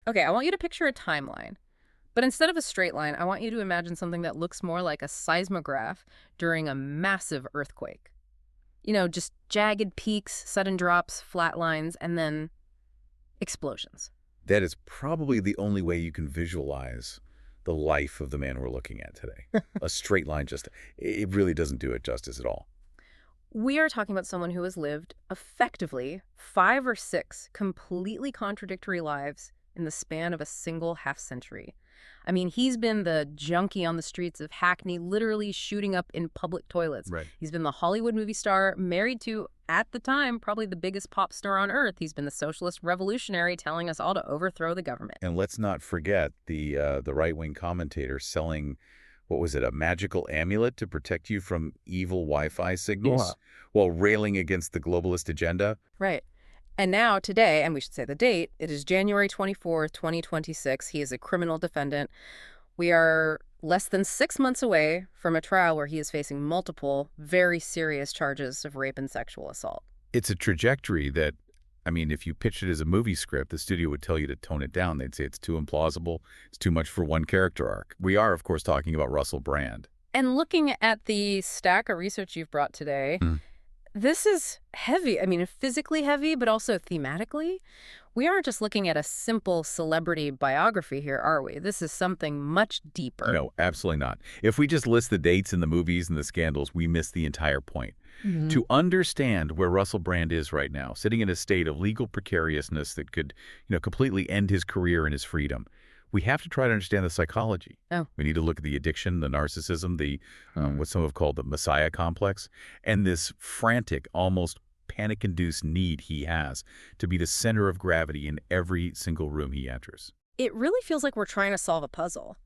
Okay, I want you to picture a timeline. But instead of a straight line, I want you to imagine something that looks more like a seismograph during a massive earthquake. Just jagged peaks, sudden drops, flat lines, and then explosions. That is probably the only way you can visualize the life of the man we're looking at today. A straight line it really doesn't do it justice at all. We are talking about someone who has lived effectively 5 or 6 completely contradictory lives in the span of a single half-century. I mean, he's been the junkie on the streets of Hackney, literally shooting up in public toilets. Right. He's been the Hollywood movie star, married to, at the time, probably the biggest pop star on earth. He's been the socialist revolutionary telling us all to overthrow the government. And let's not forget the right-wing commentator selling, what was it, a magical amulet to protect you from evil Wi-Fi signals while railing against the globalist agenda. Right. And now, today, and we should say the date, it is January 24th, 2026. He is a criminal defendant. We are less than 6 months away from a trial where he is facing multiple, very serious charges of rape and sexual assault. It's a trajectory that, I mean, if you pitched it as a movie script, the studio would tell you to tone it down. They'd say it's too implausible. It's too much for one character arc. We are, of course, talking about Russell Brand. And looking at the stack of research you've brought today, this is heavy. I mean, physically heavy, but also thematically. We aren't just looking at a simple celebrity biography here, are we? This is something much deeper. No, absolutely not. If we just list the dates in the movies and the scandals, we miss the entire point. To understand where Russell Brand is right now, sitting in a state of legal precariousness that could, completely end his career and his freedom, we have to try to understand the psychology. Oh. We need to look at the addiction, the narcissism, the what some have called the Messiah complex, and this frantic, almost panic-induced need he has to be the center of gravity in every single room he enters. It really feels like we're trying to solve a puzzle.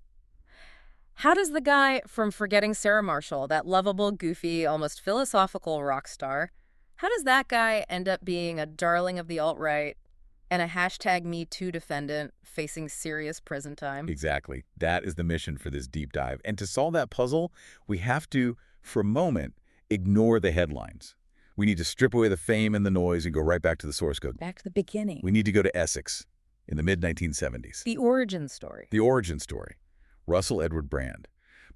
How does the guy from Forgetting Sarah Marshall, that lovable, goofy, almost philosophical rock star, how does that guy end up being a darling of the alt-right and a #MeToo defendant facing serious prison time? Exactly. That is the mission for this deep dive. And to solve that puzzle, we have to, for a moment, ignore the headlines. We need to strip away the fame and the noise and go right back to the source code. Back to the beginning. We need to go to Essex in the mid-1970s. The origin story. The origin story. Russell Edward Brand,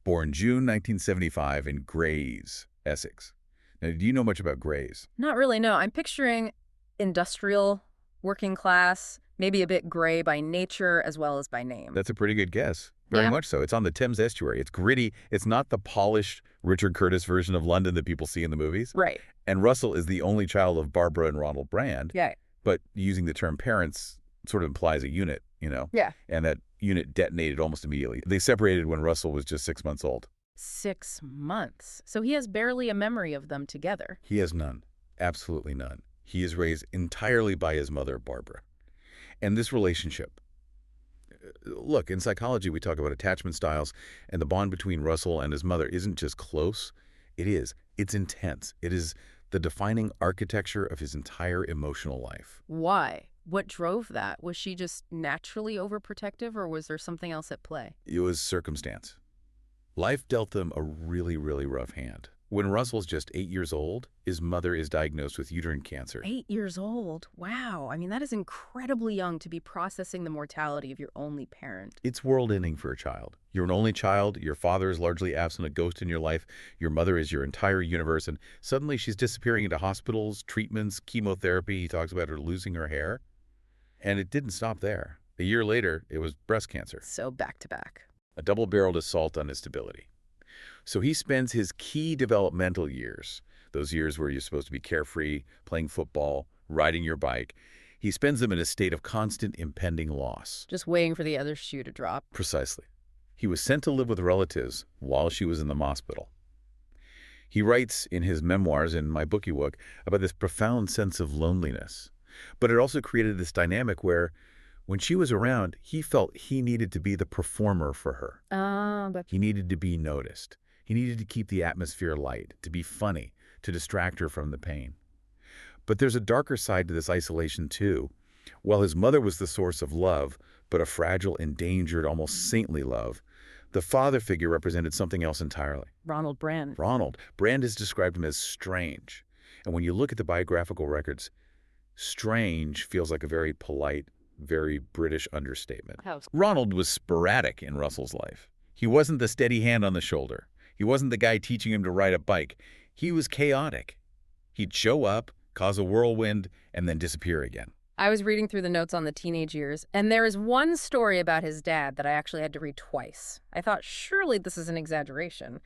born June 1975 in Grays, Essex. Now, do you know much about Grays? Not really, no. I'm picturing industrial, working class, maybe a bit gray by nature as well as by name. That's a pretty good guess. Very much so. It's on the Thames estuary. It's gritty. It's not the polished Richard Curtis version of London that people see in the movies. Right. And Russell is the only child of Barbara and Ronald Brand. Yeah. But using the term parents sort of implies a unit, Yeah. And that unit detonated almost immediately. They separated when Russell was just 6 months old. 6 months. So he has barely a memory of them together. He has none. Absolutely none. He is raised entirely by his mother, Barbara. And this relationship, look, in psychology, we talk about attachment styles, and the bond between Russell and his mother isn't just close. It's intense. It is the defining architecture of his entire emotional life. Why? What drove that? Was she just naturally overprotective, or was there something else at play? It was circumstance. Life dealt them a really, really rough hand. When Russell's just 8 years old, his mother is diagnosed with uterine cancer. 8 years old? Wow. I mean, that is incredibly young to be processing the mortality of your only parent. It's world-ending for a child. You're an only child, your father is largely absent, a ghost in your life, your mother is your entire universe, and suddenly she's disappearing into hospitals, treatments, chemotherapy. He talks about her losing her hair. And it didn't stop there. A year later, it was breast cancer. So back to back. A double-barreled assault on his stability. So he spends his key developmental years, those years where you're supposed to be carefree, playing football, riding your bike, he spends them in a state of constant impending loss. Just waiting for the other shoe to drop. Precisely. He was sent to live with relatives while she was in the hospital. He writes in his memoirs, in My Bookie Book, about this profound sense of loneliness. But it also created this dynamic where, when she was around, he felt he needed to be the performer for her. He needed to be noticed. He needed to keep the atmosphere light, to be funny, to distract her from the pain. But there's a darker side to this isolation, too. While his mother was the source of love, but a fragile, endangered, almost saintly love, the father figure represented something else entirely. Ronald Brand. Ronald. Brand has described him as strange. And when you look at the biographical records, strange feels like a very polite, Very British understatement. How? Ronald was sporadic in Russell's life. He wasn't the steady hand on the shoulder. He wasn't the guy teaching him to ride a bike. He was chaotic. He'd show up, cause a whirlwind, and then disappear again. I was reading through the notes on the teenage years, and there is one story about his dad that I actually had to read twice. I thought, surely this is an exaggeration.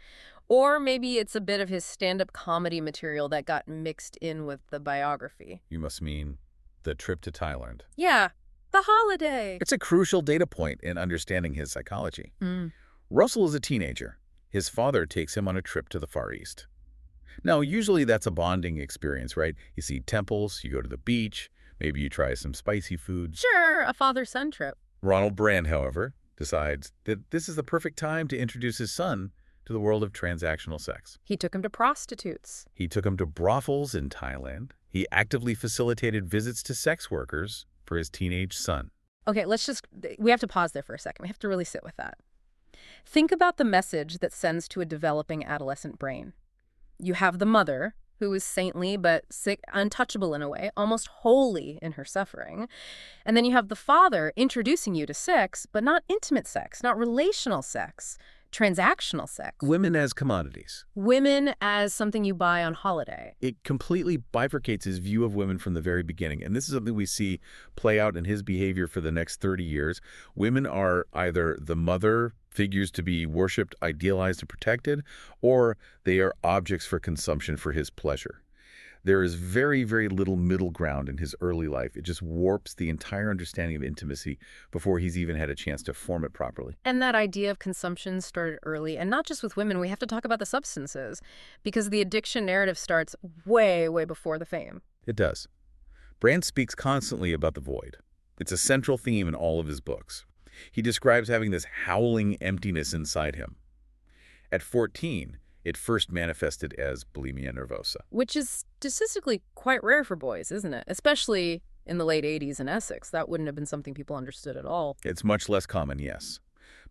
Or maybe it's a bit of his stand-up comedy material that got mixed in with the biography. You must mean the trip to Thailand. Yeah, the holiday. It's a crucial data point in understanding his psychology. Mm. Russell is a teenager. His father takes him on a trip to the Far East. Now, usually that's a bonding experience, right? You see temples, you go to the beach, maybe you try some spicy food. Sure, a father-son trip. Ronald Brand, however, decides that this is the perfect time to introduce his son to the world of transactional sex. He took him to prostitutes. He took him to brothels in Thailand. He actively facilitated visits to sex workers for his teenage son. Okay, we have to pause there for a second. We have to really sit with that. Think about the message that sends to a developing adolescent brain. You have the mother, who is saintly but sick, untouchable in a way, almost holy in her suffering. And then you have the father introducing you to sex, but not intimate sex, not relational sex, transactional sex. Women as commodities. Women as something you buy on holiday. It completely bifurcates his view of women from the very beginning. And this is something we see play out in his behavior for the next 30 years. Women are either the mother figures to be worshipped, idealized, and protected, or they are objects for consumption for his pleasure. There is very, very little middle ground in his early life. It just warps the entire understanding of intimacy before he's even had a chance to form it properly. And that idea of consumption started early, and not just with women. We have to talk about the substances, because the addiction narrative starts way, way before the fame. It does. Brand speaks constantly about the void. It's a central theme in all of his books. He describes having this howling emptiness inside him. At 14, it first manifested as bulimia nervosa. Which is statistically quite rare for boys, isn't it? Especially in the late 80s in Essex. That wouldn't have been something people understood at all. It's much less common, yes.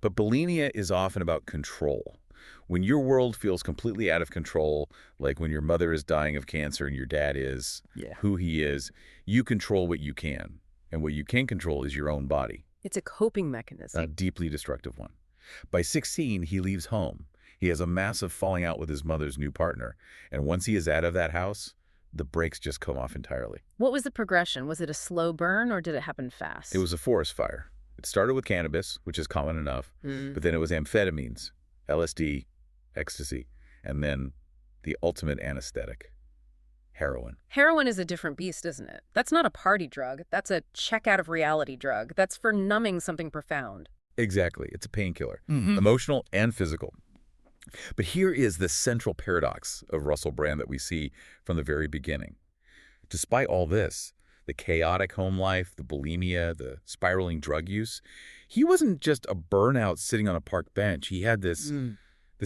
But bulimia is often about control. When your world feels completely out of control, like when your mother is dying of cancer and your dad is who he is, you control what you can. And what you can control is your own body. It's a coping mechanism. A deeply destructive one. By 16, he leaves home. He has a massive falling out with his mother's new partner. And once he is out of that house, the brakes just come off entirely. What was the progression? Was it a slow burn or did it happen fast? It was a forest fire. It started with cannabis, which is common enough, but then it was amphetamines, LSD, ecstasy, and then the ultimate anesthetic, heroin. Heroin is a different beast, isn't it? That's not a party drug. That's a check out of reality drug. That's for numbing something profound. Exactly. It's a painkiller, emotional and physical. But here is the central paradox of Russell Brand that we see from the very beginning. Despite all this, the chaotic home life, the bulimia, the spiraling drug use, he wasn't just a burnout sitting on a park bench. He had this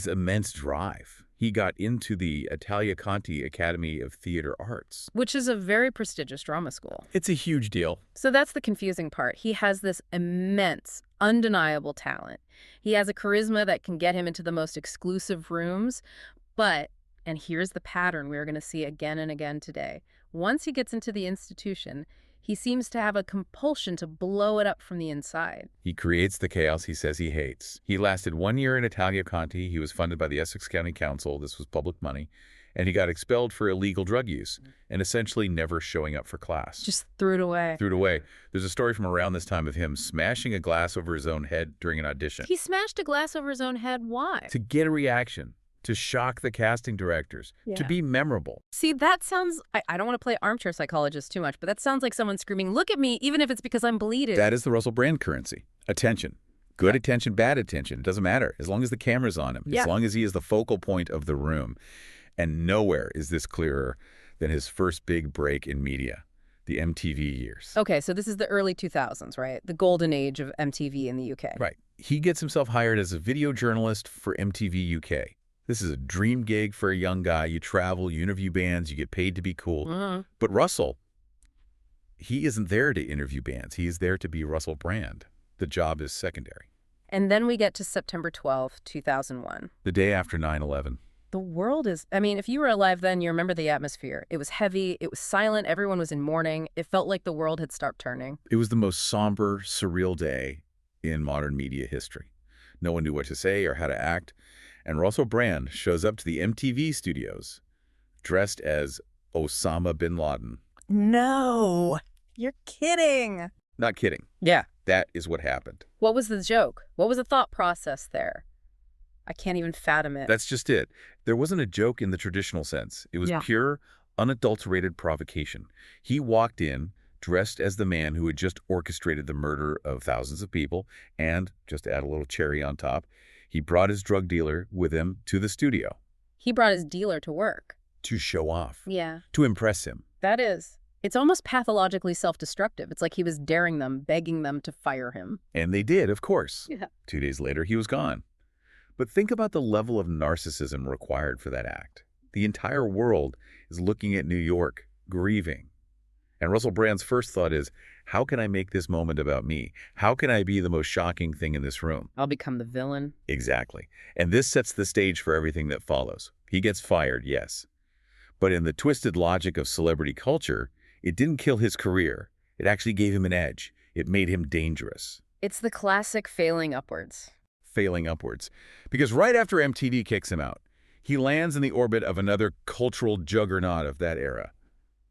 immense drive. He got into the Italia Conti Academy of Theater Arts, which is a very prestigious drama school. It's a huge deal. So that's the confusing part. He has this immense, undeniable talent. He has a charisma that can get him into the most exclusive rooms. But, and here's the pattern we're going to see again and again today, once he gets into the institution, he seems to have a compulsion to blow it up from the inside. He creates the chaos he says he hates. He lasted 1 year in Italia Conti. He was funded by the Essex County Council. This was public money. And he got expelled for illegal drug use and essentially never showing up for class. Just threw it away. Threw it away. There's a story from around this time of him smashing a glass over his own head during an audition. He smashed a glass over his own head. Why? To get a reaction. To shock the casting directors, to be memorable. See, that sounds, I don't want to play armchair psychologist too much, but that sounds like someone screaming, look at me, even if it's because I'm bleeding. That is the Russell Brand currency. Attention. Good attention, bad attention. It doesn't matter. As long as the camera's on him. As long as he is the focal point of the room. And nowhere is this clearer than his first big break in media, the MTV years. Okay, so this is the early 2000s, right? The golden age of MTV in the UK. Right. He gets himself hired as a video journalist for MTV UK. This is a dream gig for a young guy. You travel, you interview bands, you get paid to be cool. But Russell, he isn't there to interview bands. He is there to be Russell Brand. The job is secondary. And then we get to September 12, 2001. The day after 9/11. The world is, I mean, if you were alive then, you remember the atmosphere. It was heavy, it was silent, everyone was in mourning. It felt like the world had stopped turning. It was the most somber, surreal day in modern media history. No one knew what to say or how to act, and Russell Brand shows up to the MTV studios dressed as Osama bin Laden. No, you're kidding. Not kidding. Yeah. That is what happened. What was the joke? What was the thought process there? I can't even fathom it. That's just it. There wasn't a joke in the traditional sense. It was pure, unadulterated provocation. He walked in dressed as the man who had just orchestrated the murder of thousands of people, and, just to add a little cherry on top, he brought his drug dealer with him to the studio. He brought his dealer to work. To show off. Yeah. To impress him. That is. It's almost pathologically self-destructive. It's like he was daring them, begging them to fire him. And they did, of course. Yeah. 2 days later, he was gone. But think about the level of narcissism required for that act. The entire world is looking at New York, grieving. And Russell Brand's first thought is, how can I make this moment about me? How can I be the most shocking thing in this room? I'll become the villain. Exactly. And this sets the stage for everything that follows. He gets fired, yes. But in the twisted logic of celebrity culture, it didn't kill his career. It actually gave him an edge. It made him dangerous. It's the classic failing upwards. Failing upwards. Because right after MTV kicks him out, he lands in the orbit of another cultural juggernaut of that era,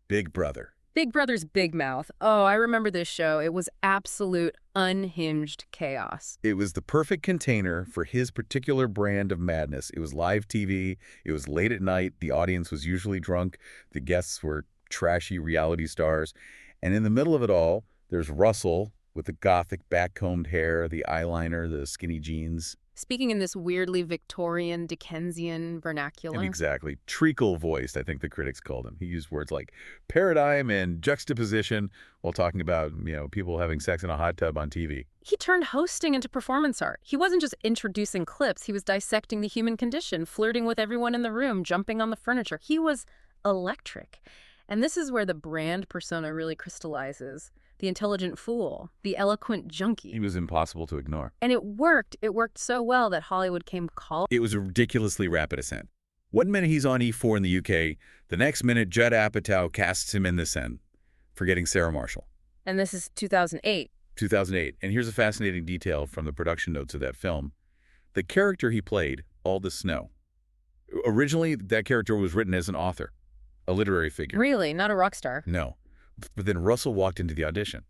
Big Brother. Big Brother's Big Mouth. Oh, I remember this show. It was absolute unhinged chaos. It was the perfect container for his particular brand of madness. It was live TV. It was late at night. The audience was usually drunk. The guests were trashy reality stars. And in the middle of it all, there's Russell with the gothic back-combed hair, the eyeliner, the skinny jeans. Speaking in this weirdly Victorian, Dickensian vernacular. Exactly. Treacle-voiced, I think the critics called him. He used words like paradigm and juxtaposition while talking about, people having sex in a hot tub on TV. He turned hosting into performance art. He wasn't just introducing clips. He was dissecting the human condition, flirting with everyone in the room, jumping on the furniture. He was electric. And this is where the brand persona really crystallizes. The intelligent fool, the eloquent junkie. He was impossible to ignore. And it worked. It worked so well that Hollywood came calling. It was a ridiculously rapid ascent. One minute he's on E4 in the UK, the next minute Judd Apatow casts him in the Sen, forgetting Sarah Marshall. And this is 2008. 2008. And here's a fascinating detail from the production notes of that film. The character he played, Aldous Snow. Originally, that character was written as an author, a literary figure. Really? Not a rock star? No. But then Russell walked into the audition,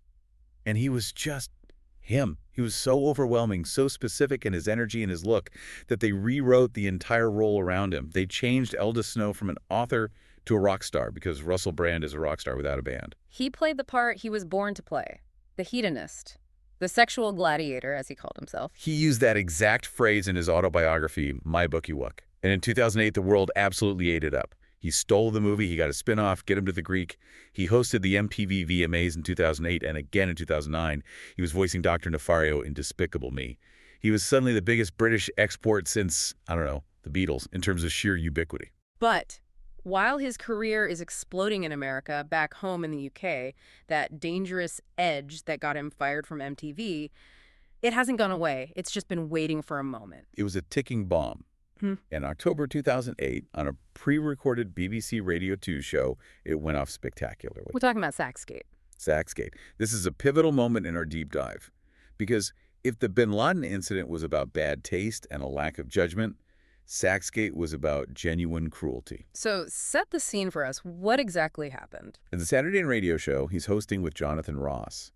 and he was just him. He was so overwhelming, so specific in his energy and his look that they rewrote the entire role around him. They changed Aldous Snow from an author to a rock star because Russell Brand is a rock star without a band. He played the part he was born to play, the hedonist, the sexual gladiator, as he called himself. He used that exact phrase in his autobiography, My Bookywuk. And in 2008, the world absolutely ate it up. He stole the movie. He got a spin-off, Get Him to the Greek. He hosted the MTV VMAs in 2008 and again in 2009. He was voicing Dr. Nefario in Despicable Me. He was suddenly the biggest British export since, I don't know, the Beatles in terms of sheer ubiquity. But while his career is exploding in America, back home in the UK, that dangerous edge that got him fired from MTV, it hasn't gone away. It's just been waiting for a moment. It was a ticking bomb. In October 2008, on a pre-recorded BBC Radio 2 show, it went off spectacularly. We're talking about Saxgate. Saxgate. This is a pivotal moment in our deep dive. Because if the bin Laden incident was about bad taste and a lack of judgment, Saxgate was about genuine cruelty. So set the scene for us. What exactly happened? At the Saturday Night Radio show, he's hosting with Jonathan Ross.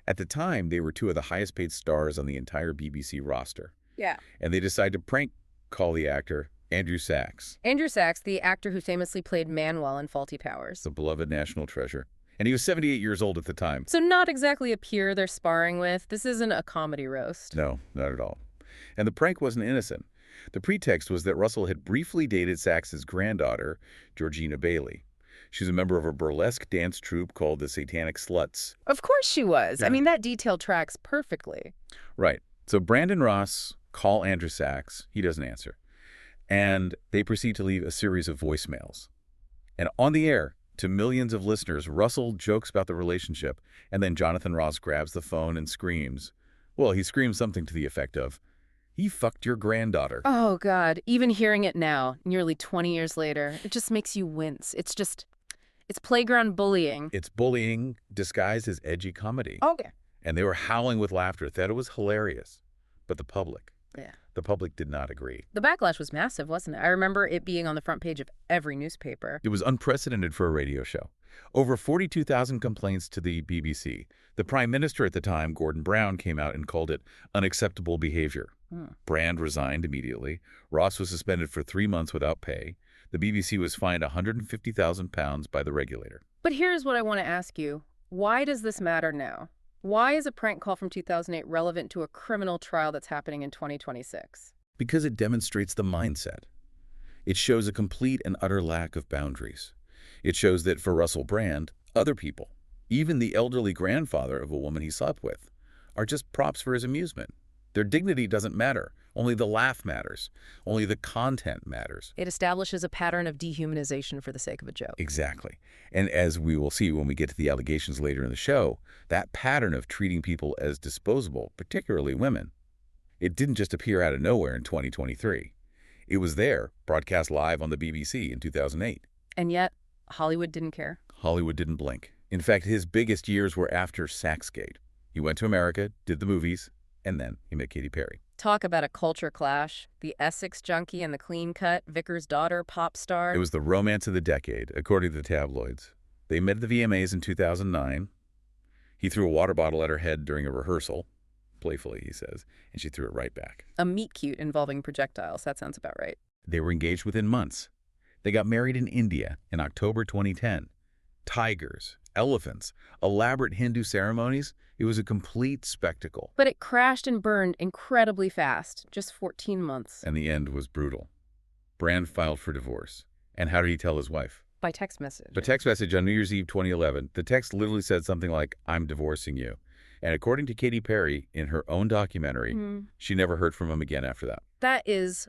At the time, they were two of the highest-paid stars on the entire BBC roster. Yeah. And they decided to prank call the actor Andrew Sachs. Andrew Sachs, the actor who famously played Manuel in Faulty Powers. The beloved national treasure. And he was 78 years old at the time. So not exactly a peer they're sparring with. This isn't a comedy roast. No, not at all. And the prank wasn't innocent. The pretext was that Russell had briefly dated Sachs's granddaughter, Georgina Bailey. She's a member of a burlesque dance troupe called the Satanic Sluts. Of course she was. Yeah. I mean, that detail tracks perfectly. Right. So Brandon Ross call Andrew Sachs. He doesn't answer. And they proceed to leave a series of voicemails. And on the air, to millions of listeners, Russell jokes about the relationship, and then Jonathan Ross grabs the phone and screams. Well, he screams something to the effect of, He fucked your granddaughter. Oh, God. Even hearing it now, nearly 20 years later, it just makes you wince. It's playground bullying. It's bullying disguised as edgy comedy. Okay. And they were howling with laughter, thought it was hilarious. But Yeah. the public did not agree. The backlash was massive, wasn't it? I remember it being on the front page of every newspaper. It was unprecedented for a radio show. Over 42,000 complaints to the BBC. The Prime Minister at the time, Gordon Brown, came out and called it unacceptable behavior. Brand resigned immediately. Ross was suspended for 3 months without pay. The BBC was fined £150,000 by the regulator. But here's what I want to ask you. Why does this matter now? Why is a prank call from 2008 relevant to a criminal trial that's happening in 2026? Because it demonstrates the mindset. It shows a complete and utter lack of boundaries. It shows that for Russell Brand, other people, even the elderly grandfather of a woman he slept with, are just props for his amusement. Their dignity doesn't matter. Only the laugh matters. Only the content matters. It establishes a pattern of dehumanization for the sake of a joke. Exactly. And as we will see when we get to the allegations later in the show, that pattern of treating people as disposable, particularly women, it didn't just appear out of nowhere in 2023. It was there, broadcast live on the BBC in 2008. And yet, Hollywood didn't care. Hollywood didn't blink. In fact, his biggest years were after Saxgate. He went to America, did the movies, and then he met Katy Perry. Talk about a culture clash. The Essex junkie and the clean-cut, vicar's daughter, pop star. It was the romance of the decade, according to the tabloids. They met at the VMAs in 2009. He threw a water bottle at her head during a rehearsal, playfully, he says, and she threw it right back. A meet-cute involving projectiles. That sounds about right. They were engaged within months. They got married in India in October 2010. Tigers, elephants, elaborate Hindu ceremonies. It was a complete spectacle. But it crashed and burned incredibly fast, just 14 months. And the end was brutal. Brand filed for divorce. And how did he tell his wife? By text message. By text message on New Year's Eve 2011. The text literally said something like, "I'm divorcing you." And according to Katy Perry, in her own documentary, she never heard from him again after that. That is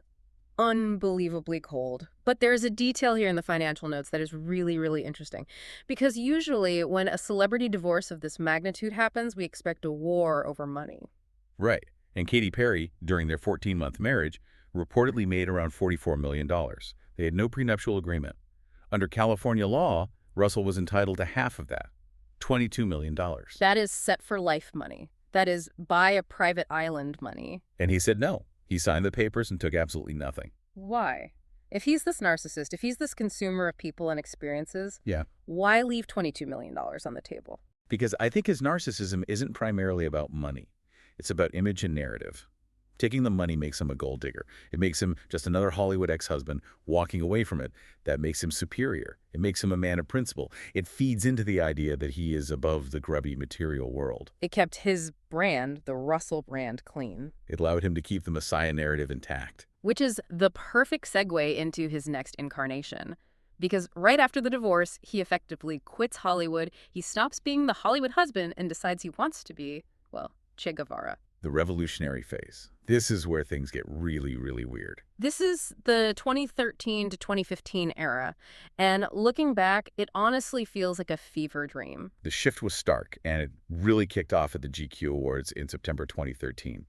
unbelievably cold. But there's a detail here in the financial notes that is really, really interesting. Because usually when a celebrity divorce of this magnitude happens, we expect a war over money. Right. And Katy Perry, during their 14-month marriage, reportedly made around $44 million. They had no prenuptial agreement. Under California law, Russell was entitled to half of that, $22 million. That is set for life money. That is buy a private island money. And he said no. He signed the papers and took absolutely nothing. Why? If he's this narcissist, if he's this consumer of people and experiences, Yeah. why leave $22 million on the table? Because I think his narcissism isn't primarily about money. It's about image and narrative. Taking the money makes him a gold digger. It makes him just another Hollywood ex-husband walking away from it. That makes him superior. It makes him a man of principle. It feeds into the idea that he is above the grubby material world. It kept his brand, the Russell brand, clean. It allowed him to keep the Messiah narrative intact. Which is the perfect segue into his next incarnation. Because right after the divorce, he effectively quits Hollywood. He stops being the Hollywood husband and decides he wants to be, well, Che Guevara. The revolutionary phase. This is where things get really, really weird. This is the 2013 to 2015 era, and looking back, it honestly feels like a fever dream. The shift was stark, and it really kicked off at the GQ Awards in September 2013.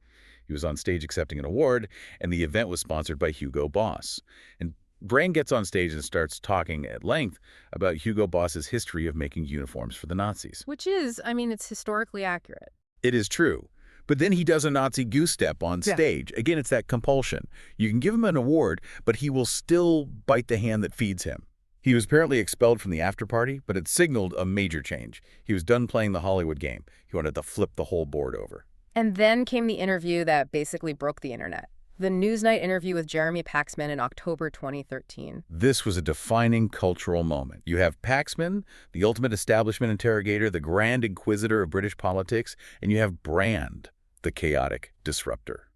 He was on stage accepting an award, and the event was sponsored by Hugo Boss. And Brand gets on stage and starts talking at length about Hugo Boss's history of making uniforms for the Nazis. Which is, I mean, it's historically accurate. It is true. But then he does a Nazi goose step on stage. Yeah. Again, it's that compulsion. You can give him an award, but he will still bite the hand that feeds him. He was apparently expelled from the after party, but it signaled a major change. He was done playing the Hollywood game. He wanted to flip the whole board over. And then came the interview that basically broke the internet. The Newsnight interview with Jeremy Paxman in October 2013. This was a defining cultural moment. You have Paxman, the ultimate establishment interrogator, the grand inquisitor of British politics, and you have Brand, the chaotic disruptor.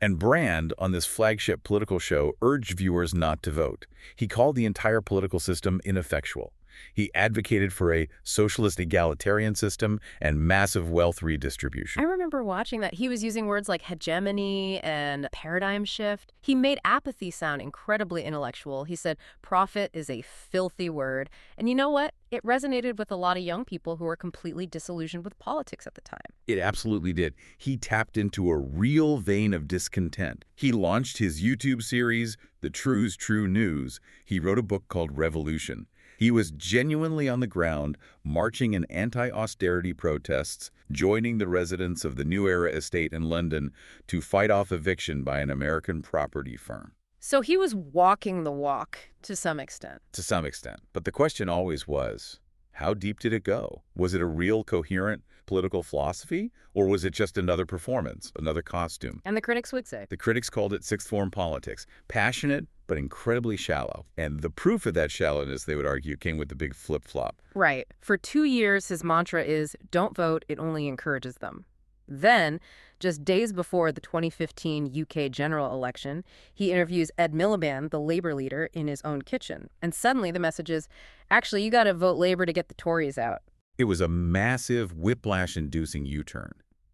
And Brand, on this flagship political show, urged viewers not to vote. He called the entire political system ineffectual. He advocated for a socialist egalitarian system and massive wealth I redistribution. remember watching that. He was using words like hegemony and paradigm shift. He made apathy sound incredibly intellectual. He said profit is a filthy word. And you know what? It resonated with a lot of young people who were completely disillusioned with politics at the time. It absolutely did. He tapped into a real vein of discontent. He launched his YouTube series, The True's True News. He wrote a book called Revolution. He was genuinely on the ground, marching in anti-austerity protests, joining the residents of the New Era estate in London to fight off eviction by an American property firm. So he was walking the walk to some extent. To some extent. But the question always was, how deep did it go? Was it a real coherent political philosophy, or was it just another performance, another costume? And the critics would say. The critics called it sixth form politics. Passionate, but incredibly shallow. And the proof of that shallowness, they would argue, came with the big flip-flop. Right. For 2 years, his mantra is, don't vote, it only encourages them. Then, just days before the 2015 UK general election, he interviews Ed Miliband, the Labour leader, in his own kitchen. And suddenly the message is, actually, you got to vote Labour to get the Tories out. It was a massive, whiplash-inducing U-turn.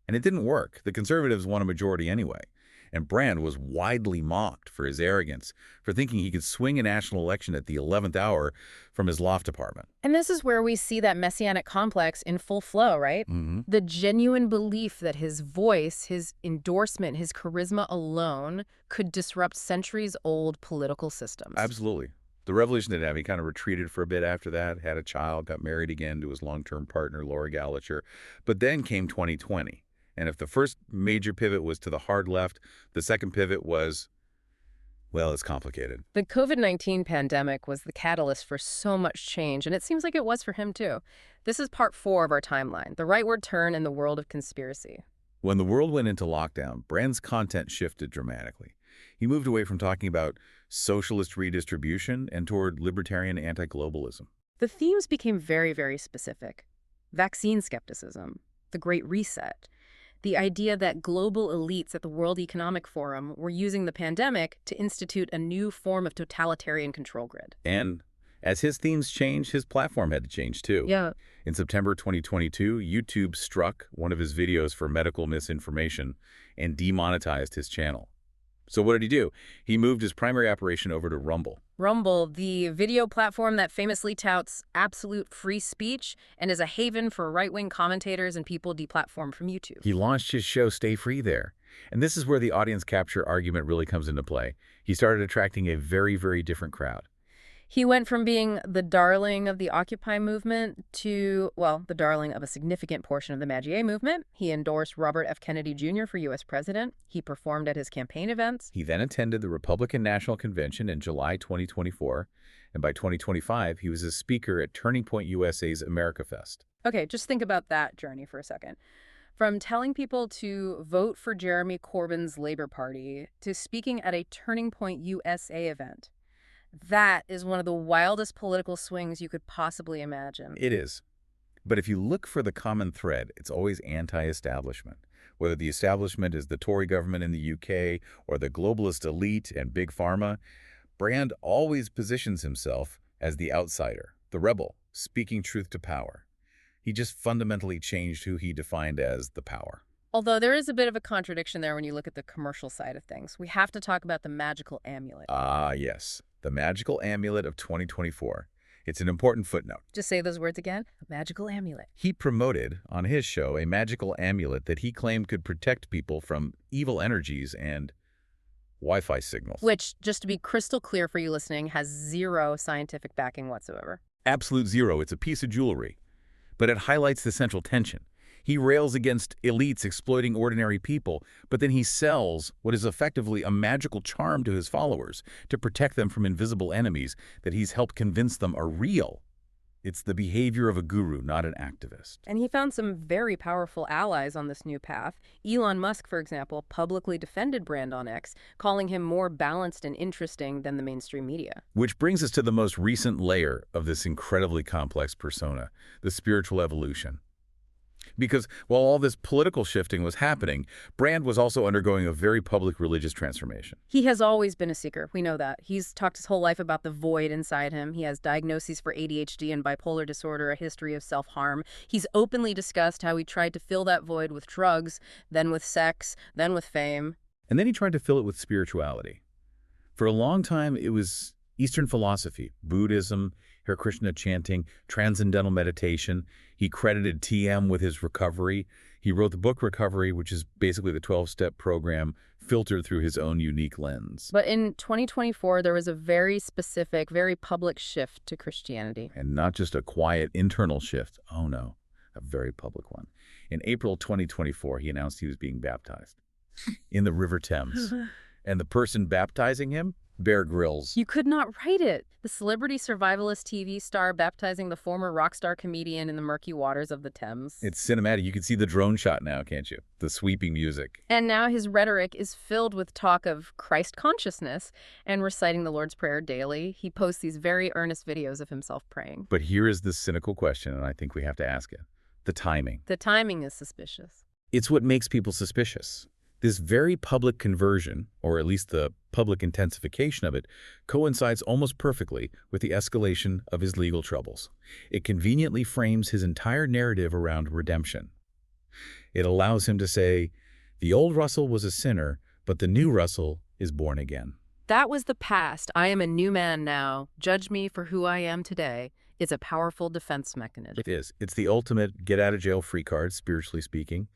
And it didn't work. The Conservatives won a majority anyway. And Brand was widely mocked for his arrogance, for thinking he could swing a national election at the 11th hour from his loft apartment. And this is where we see that messianic complex in full flow, right? The genuine belief that his voice, his endorsement, his charisma alone could disrupt centuries-old political systems. Absolutely. The revolution didn't have. He kind of retreated for a bit after that, had a child, got married again to his long-term partner, Laura Gallagher. But then came 2020. And if the first major pivot was to the hard left, the second pivot was, well, it's complicated. The COVID-19 pandemic was the catalyst for so much change, and it seems like it was for him too. This is part 4 of our timeline, the rightward turn in the world of conspiracy. When the world went into lockdown, Brand's content shifted dramatically. He moved away from talking about socialist redistribution and toward libertarian anti-globalism. The themes became very, very specific. Vaccine skepticism, the Great Reset, the idea that global elites at the World Economic Forum were using the pandemic to institute a new form of totalitarian control grid. And as his themes changed, his platform had to change too. Yeah. In September 2022, YouTube struck one of his videos for medical misinformation and demonetized his channel. So what did he do? He moved his primary operation over to Rumble. Rumble, the video platform that famously touts absolute free speech and is a haven for right-wing commentators and people deplatformed from YouTube. He launched his show Stay Free there. And this is where the audience capture argument really comes into play. He started attracting a very, very different crowd. He went from being the darling of the Occupy movement to, well, the darling of a significant portion of the Magie movement. He endorsed Robert F. Kennedy Jr. for U.S. president. He performed at his campaign events. He then attended the Republican National Convention in July 2024, and by 2025, he was a speaker at Turning Point USA's America Fest. Okay, just think about that journey for a second. From telling people to vote for Jeremy Corbyn's Labor Party to speaking at a Turning Point USA event. That is one of the wildest political swings you could possibly imagine. It is. But if you look for the common thread, it's always anti-establishment. Whether the establishment is the Tory government in the UK or the globalist elite and Big Pharma, Brand always positions himself as the outsider, the rebel, speaking truth to power. He just fundamentally changed who he defined as the power. Although there is a bit of a contradiction there when you look at the commercial side of things. We have to talk about the magical amulet. Ah, yes. The magical amulet of 2024. It's an important footnote. Just say those words again. A magical amulet. He promoted on his show a magical amulet that he claimed could protect people from evil energies and Wi-Fi signals. Which, just to be crystal clear for you listening, has zero scientific backing whatsoever. Absolute zero. It's a piece of jewelry. But it highlights the central tension. He rails against elites exploiting ordinary people, but then he sells what is effectively a magical charm to his followers to protect them from invisible enemies that he's helped convince them are real. It's the behavior of a guru, not an activist. And he found some very powerful allies on this new path. Elon Musk, for example, publicly defended Brand on X, calling him more balanced and interesting than the mainstream media. Which brings us to the most recent layer of this incredibly complex persona, the spiritual evolution. Because while all this political shifting was happening, Brand was also undergoing a very public religious transformation. He has always been a seeker. We know that. He's talked his whole life about the void inside him. He has diagnoses for ADHD and bipolar disorder, a history of self-harm. He's openly discussed how he tried to fill that void with drugs, then with sex, then with fame. And then he tried to fill it with spirituality. For a long time, it was Eastern philosophy, Buddhism, Hare Krishna chanting, transcendental meditation. He credited TM with his recovery. He wrote the book Recovery, which is basically the 12-step program filtered through his own unique lens. But in 2024, there was a very specific, very public shift to Christianity. And not just a quiet internal shift. Oh, no, a very public one. In April 2024, he announced he was being baptized in the River Thames. And the person baptizing him? Bear Grylls. You could not write it. The celebrity survivalist TV star baptizing the former rock star comedian in the murky waters of the Thames. It's cinematic. You can see the drone shot now, can't you? The sweeping music. And now his rhetoric is filled with talk of Christ consciousness and reciting the Lord's Prayer daily. He posts these very earnest videos of himself praying. But here is the cynical question, and I think we have to ask it. The timing. The timing is suspicious. It's what makes people suspicious. This very public conversion, or at least the public intensification of it, coincides almost perfectly with the escalation of his legal troubles. It conveniently frames his entire narrative around redemption. It allows him to say, the old Russell was a sinner, but the new Russell is born again. That was the past. I am a new man now. Judge me for who I am today. It's a powerful defense mechanism. It is. It's the ultimate get-out-of-jail-free card, spiritually speaking.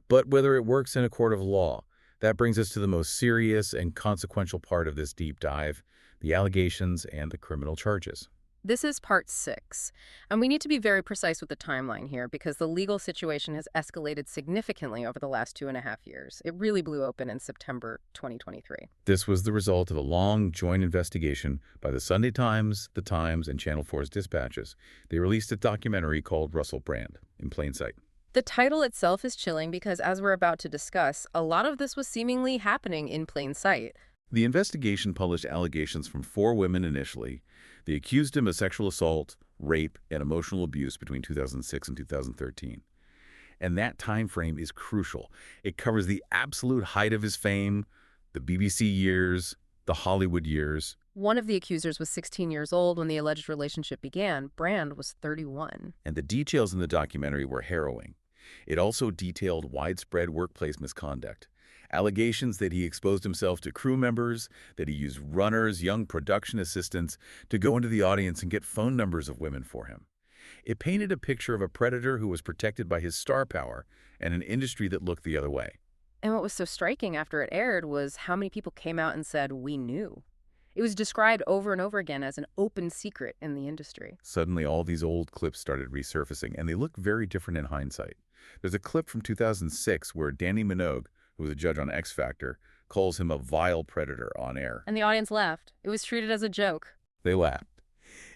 But whether it works in a court of law, that brings us to the most serious and consequential part of this deep dive, the allegations and the criminal charges. This is part 6, and we need to be very precise with the timeline here because the legal situation has escalated significantly over the last 2.5 years. It really blew open in September 2023. This was the result of a long joint investigation by the Sunday Times, The Times, and Channel 4's dispatches. They released a documentary called Russell Brand, in plain sight. The title itself is chilling because, as we're about to discuss, a lot of this was seemingly happening in plain sight. The investigation published allegations from 4 women initially. They accused him of sexual assault, rape, and emotional abuse between 2006 and 2013. And that time frame is crucial. It covers the absolute height of his fame, the BBC years, the Hollywood years. One of the accusers was 16 years old when the alleged relationship began. Brand was 31. And the details in the documentary were harrowing. It also detailed widespread workplace misconduct. Allegations that he exposed himself to crew members, that he used runners, young production assistants, to go into the audience and get phone numbers of women for him. It painted a picture of a predator who was protected by his star power and an industry that looked the other way. And what was so striking after it aired was how many people came out and said, "We knew." It was described over and over again as an open secret in the industry. Suddenly, all these old clips started resurfacing, and they look very different in hindsight. There's a clip from 2006 where Danny Minogue, who was a judge on X Factor, calls him a vile predator on air. And the audience laughed. It was treated as a joke. They laughed.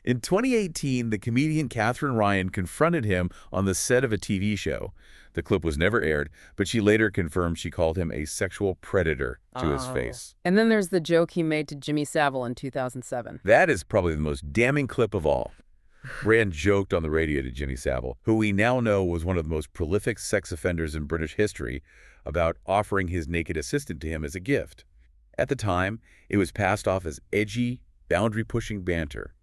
In 2018, the comedian Katherine Ryan confronted him on the set of a TV show. The clip was never aired, but she later confirmed she called him a sexual predator to his face. And then there's the joke he made to Jimmy Savile in 2007. That is probably the most damning clip of all. Brand joked on the radio to Jimmy Savile, who we now know was one of the most prolific sex offenders in British history, about offering his naked assistant to him as a gift. At the time, it was passed off as edgy, boundary-pushing banter.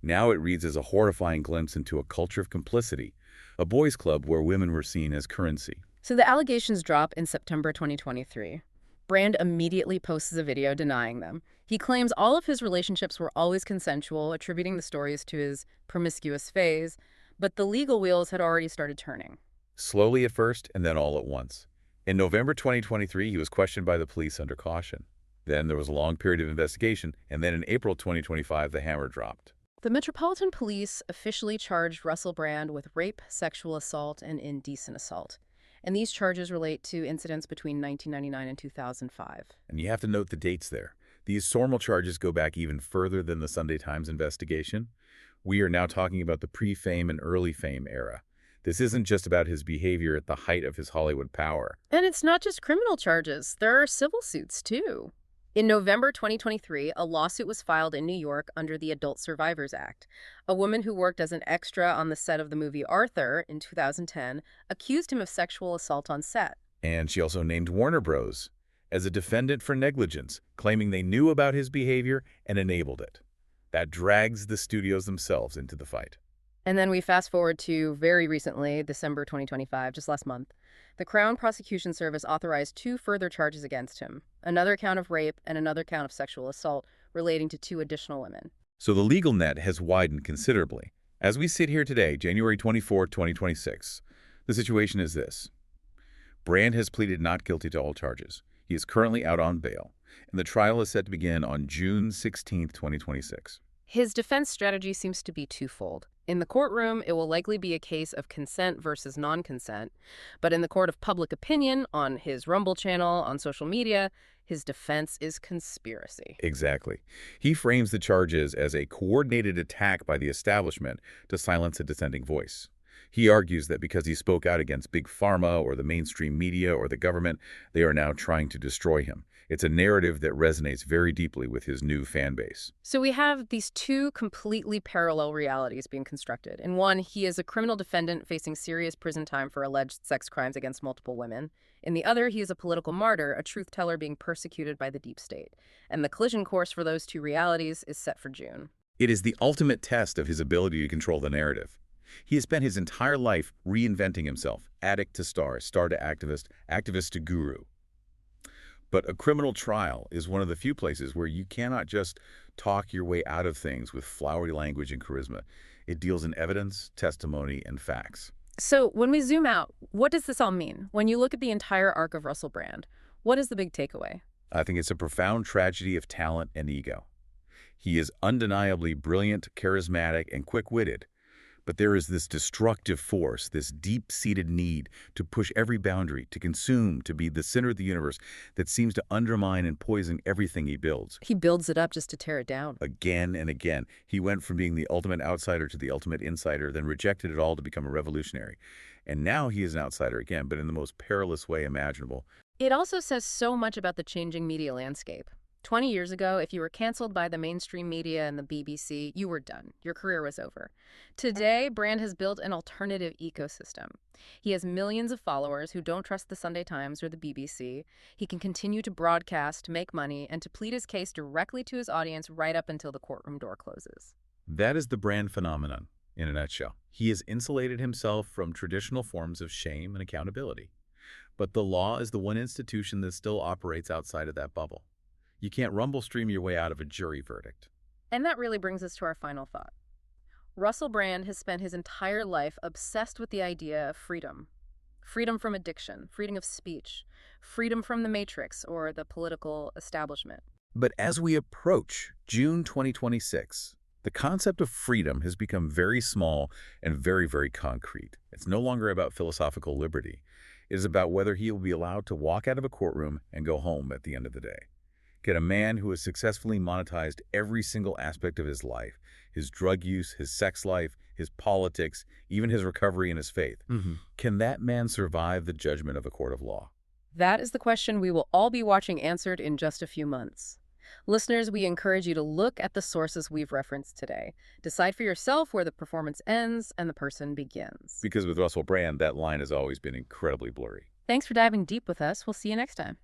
Now it reads as a horrifying glimpse into a culture of complicity, a boys' club where women were seen as currency. So the allegations drop in September 2023. Brand immediately posts a video denying them. He claims all of his relationships were always consensual, attributing the stories to his promiscuous phase, but the legal wheels had already started turning. Slowly at first, and then all at once. In November 2023, he was questioned by the police under caution. Then there was a long period of investigation, and then in April 2025, the hammer dropped. The Metropolitan Police officially charged Russell Brand with rape, sexual assault, and indecent assault. And these charges relate to incidents between 1999 and 2005. And you have to note the dates there. These formal charges go back even further than the Sunday Times investigation. We are now talking about the pre-fame and early fame era. This isn't just about his behavior at the height of his Hollywood power. And it's not just criminal charges. There are civil suits, too. In November 2023, a lawsuit was filed in New York under the Adult Survivors Act. A woman who worked as an extra on the set of the movie Arthur in 2010 accused him of sexual assault on set. And she also named Warner Bros. As a defendant for negligence, claiming they knew about his behavior and enabled it. That drags the studios themselves into the fight. And then we fast forward to very recently, December 2025, just last month. The Crown Prosecution Service authorized 2 further charges against him, another count of rape and another count of sexual assault relating to 2 additional women. So the legal net has widened considerably. As we sit here today, January 24, 2026, the situation is this. Brand has pleaded not guilty to all charges. He is currently out on bail, and the trial is set to begin on June 16, 2026. His defense strategy seems to be twofold. In the courtroom, it will likely be a case of consent versus non-consent. But in the court of public opinion, on his Rumble channel, on social media, his defense is conspiracy. Exactly. He frames the charges as a coordinated attack by the establishment to silence a dissenting voice. He argues that because he spoke out against Big Pharma or the mainstream media or the government, they are now trying to destroy him. It's a narrative that resonates very deeply with his new fan base. So we have these 2 completely parallel realities being constructed. In one, he is a criminal defendant facing serious prison time for alleged sex crimes against multiple women. In the other, he is a political martyr, a truth teller being persecuted by the deep state. And the collision course for those 2 realities is set for June. It is the ultimate test of his ability to control the narrative. He has spent his entire life reinventing himself, addict to star, star to activist, activist to guru. But a criminal trial is one of the few places where you cannot just talk your way out of things with flowery language and charisma. It deals in evidence, testimony, and facts. So when we zoom out, what does this all mean? When you look at the entire arc of Russell Brand, what is the big takeaway? I think it's a profound tragedy of talent and ego. He is undeniably brilliant, charismatic, and quick-witted. But there is this destructive force, this deep-seated need to push every boundary, to consume, to be the center of the universe that seems to undermine and poison everything he builds. He builds it up just to tear it down. Again and again, he went from being the ultimate outsider to the ultimate insider, then rejected it all to become a revolutionary. And now he is an outsider again, but in the most perilous way imaginable. It also says so much about the changing media landscape. 20 years ago, if you were canceled by the mainstream media and the BBC, you were done. Your career was over. Today, Brand has built an alternative ecosystem. He has millions of followers who don't trust the Sunday Times or the BBC. He can continue to broadcast, make money, and to plead his case directly to his audience right up until the courtroom door closes. That is the Brand phenomenon in a nutshell. He has insulated himself from traditional forms of shame and accountability. But the law is the one institution that still operates outside of that bubble. You can't Rumble stream your way out of a jury verdict. And that really brings us to our final thought. Russell Brand has spent his entire life obsessed with the idea of freedom. Freedom from addiction, freedom of speech, freedom from the matrix or the political establishment. But as we approach June 2026, the concept of freedom has become very small and very, very concrete. It's no longer about philosophical liberty. It is about whether he will be allowed to walk out of a courtroom and go home at the end of the day. Can a man who has successfully monetized every single aspect of his life, his drug use, his sex life, his politics, even his recovery and his faith, can that man survive the judgment of a court of law? That is the question we will all be watching answered in just a few months. Listeners, we encourage you to look at the sources we've referenced today. Decide for yourself where the performance ends and the person begins. Because with Russell Brand, that line has always been incredibly blurry. Thanks for diving deep with us. We'll see you next time.